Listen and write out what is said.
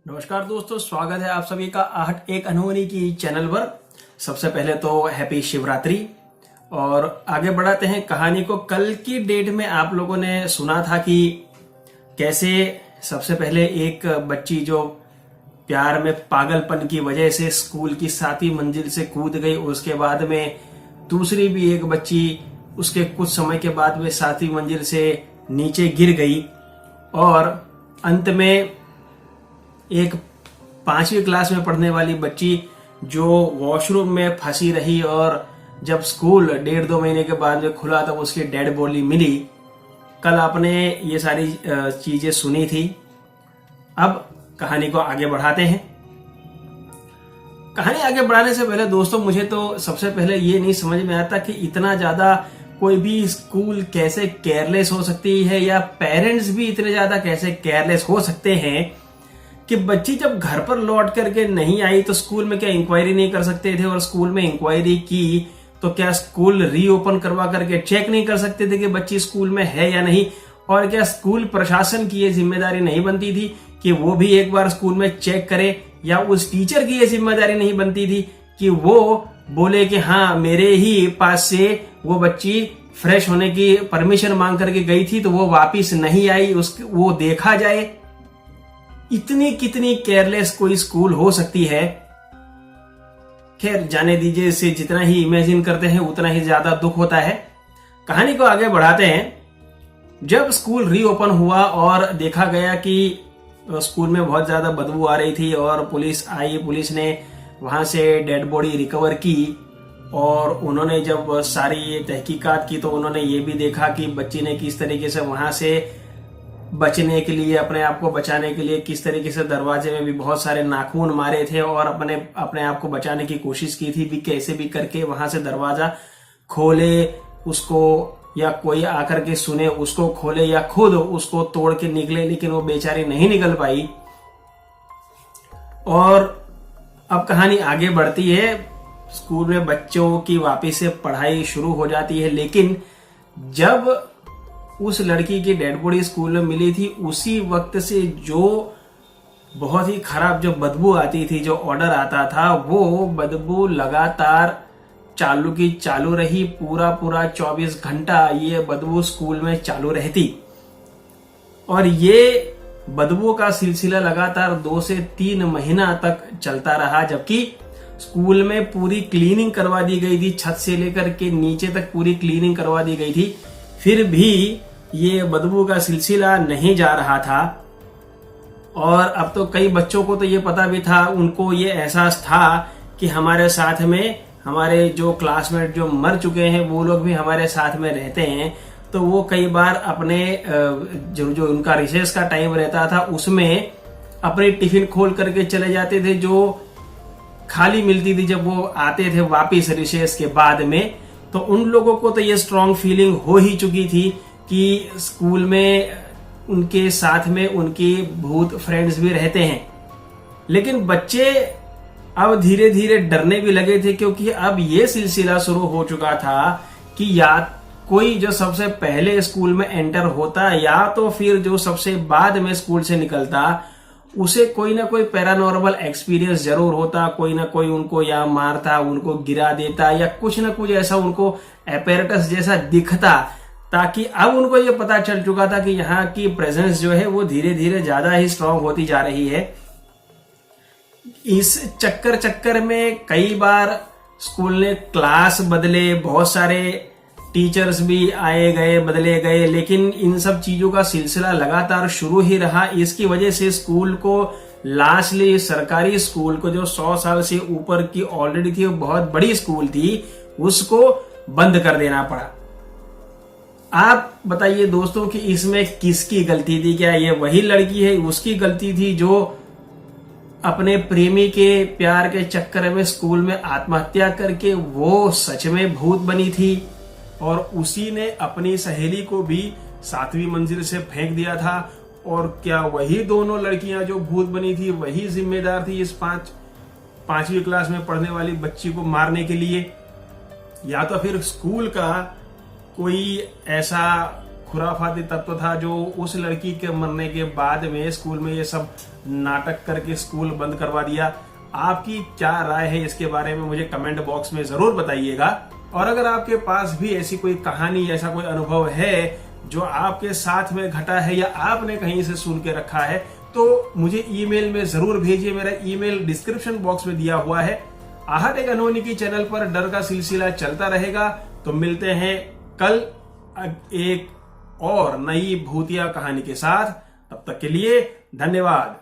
नमस्कार दोस्तों, स्वागत है आप सभी का आहट एक अनहोनी की चैनल पर। सबसे पहले तो हैप्पी शिवरात्रि। और आगे बढ़ाते हैं कहानी को। कल की डेट में आप लोगों ने सुना था कि कैसे सबसे पहले एक बच्ची जो प्यार में पागलपन की वजह से स्कूल की 7वीं मंजिल से कूद गई, उसके बाद में दूसरी भी एक बच्ची उसके कुछ समय के बाद में 7वीं मंजिल से नीचे गिर गई, और अंत में एक 5वीं क्लास में पढ़ने वाली बच्ची जो वॉशरूम में फंसी रही, और जब स्कूल 1.5-2 महीने के बाद में खुला तब उसकी डेड बॉडी मिली। कल आपने ये सारी चीजें सुनी थी। अब कहानी को आगे बढ़ाते हैं। कहानी आगे बढ़ाने से पहले दोस्तों, मुझे तो सबसे पहले ये नहीं समझ में आता कि इतना ज्यादा कोई भी स्कूल कैसे केयरलेस हो सकती है, या पेरेंट्स भी इतने ज्यादा कैसे केयरलेस हो सकते हैं कि बच्ची जब घर पर लौट करके नहीं आई तो स्कूल में क्या इंक्वायरी नहीं कर सकते थे, और स्कूल में इंक्वायरी की तो क्या स्कूल रीओपन करवा करके चेक नहीं कर सकते थे कि बच्ची स्कूल में है या नहीं, और क्या स्कूल प्रशासन की ये जिम्मेदारी नहीं बनती थी कि वो भी एक बार स्कूल में चेक करे, या उस टीचर की ये जिम्मेदारी नहीं बनती थी कि वो बोले कि हाँ मेरे ही पास से वो बच्ची फ्रेश होने की परमिशन मांग करके गई थी तो वो वापिस नहीं आई, वो देखा जाए। इतनी कितनी केयरलेस कोई स्कूल हो सकती है। खैर जाने दीजिए, इसे जितना ही इमेजिन करते हैं उतना ही ज्यादा दुख होता है। कहानी को आगे बढ़ाते हैं। जब स्कूल रीओपन हुआ और देखा गया कि स्कूल में बहुत ज्यादा बदबू आ रही थी, और पुलिस आई, पुलिस ने वहां से डेड बॉडी रिकवर की, और उन्होंने जब सारी तहकीकात की तो उन्होंने ये भी देखा कि बच्ची ने किस तरीके से वहां से बचने के लिए, अपने आप को बचाने के लिए किस तरीके से दरवाजे में भी बहुत सारे नाखून मारे थे, और अपने आप को बचाने की कोशिश की थी भी, कैसे भी करके वहां से दरवाजा खोले उसको, या कोई आकर के सुने उसको खोले, या खुद उसको तोड़ के निकले, लेकिन वो बेचारी नहीं निकल पाई। और अब कहानी आगे बढ़ती है। स्कूल में बच्चों की वापस से पढ़ाई शुरू हो जाती है, लेकिन जब उस लड़की की डेड बॉडी स्कूल में मिली थी, उसी वक्त से जो बहुत ही खराब जो बदबू आती थी, जो ऑर्डर आता था, वो बदबू लगातार चालू की चालू रही। पूरा 24 घंटा ये बदबू स्कूल में चालू रहती, और ये बदबू का सिलसिला लगातार 2 से 3 महीना तक चलता रहा। जबकि स्कूल में पूरी क्लीनिंग करवा दी गई थी, छत से लेकर के नीचे तक पूरी क्लीनिंग करवा दी गई थी, फिर भी ये बदबू का सिलसिला नहीं जा रहा था। और अब तो कई बच्चों को तो ये पता भी था, उनको ये एहसास था कि हमारे साथ में हमारे जो क्लासमेट जो मर चुके हैं वो लोग भी हमारे साथ में रहते हैं। तो वो कई बार अपने जो उनका रिसेस का टाइम रहता था उसमें अपनी टिफिन खोल करके चले जाते थे, जो खाली मिलती थी जब वो आते थे वापिस रिसेस के बाद में। तो उन लोगों को तो ये स्ट्रॉन्ग फीलिंग हो ही चुकी थी कि स्कूल में उनके साथ में उनके भूत फ्रेंड्स भी रहते हैं। लेकिन बच्चे अब धीरे धीरे डरने भी लगे थे, क्योंकि अब ये सिलसिला शुरू हो चुका था कि या कोई जो सबसे पहले स्कूल में एंटर होता, या तो फिर जो सबसे बाद में स्कूल से निकलता, उसे कोई ना कोई पैरानॉर्मल एक्सपीरियंस जरूर होता। कोई ना कोई उनको या मारता, उनको गिरा देता, या कुछ ना कुछ ऐसा उनको एपेरेटस जैसा दिखता, ताकि अब उनको ये पता चल चुका था कि यहाँ की प्रेजेंस जो है वो धीरे धीरे ज्यादा ही स्ट्रांग होती जा रही है। इस चक्कर में कई बार स्कूल ने क्लास बदले, बहुत सारे टीचर्स भी आए गए, बदले गए, लेकिन इन सब चीजों का सिलसिला लगातार शुरू ही रहा। इसकी वजह से स्कूल को लास्टली, सरकारी स्कूल को जो 100 साल से ऊपर की ऑलरेडी थी, वो बहुत बड़ी स्कूल थी, उसको बंद कर देना पड़ा। आप बताइए दोस्तों कि इसमें किसकी गलती थी? क्या ये वही लड़की है, उसकी गलती थी जो अपने प्रेमी के प्यार के चक्कर में स्कूल में आत्महत्या करके वो सच में भूत बनी थी, और उसी ने अपनी सहेली को भी 7वीं मंजिल से फेंक दिया था? और क्या वही दोनों लड़कियां जो भूत बनी थी वही जिम्मेदार थी इस 5वीं क्लास में पढ़ने वाली बच्ची को मारने के लिए? या तो फिर स्कूल का कोई ऐसा खुराफाती तत्व था जो उस लड़की के मरने के बाद में स्कूल में ये सब नाटक करके स्कूल बंद करवा दिया। आपकी क्या राय है इसके बारे में मुझे कमेंट बॉक्स में जरूर बताइएगा। और अगर आपके पास भी ऐसी कोई कहानी, ऐसा कोई अनुभव है जो आपके साथ में घटा है या आपने कहीं से सुन के रखा है, तो मुझे ईमेल में जरूर भेजिए। मेरा ईमेल डिस्क्रिप्शन बॉक्स में दिया हुआ है। आहट एक अनहोनी की चैनल पर डर का सिलसिला चलता रहेगा। तो मिलते हैं कल एक और नई भूतिया कहानी के साथ। तब तक के लिए धन्यवाद।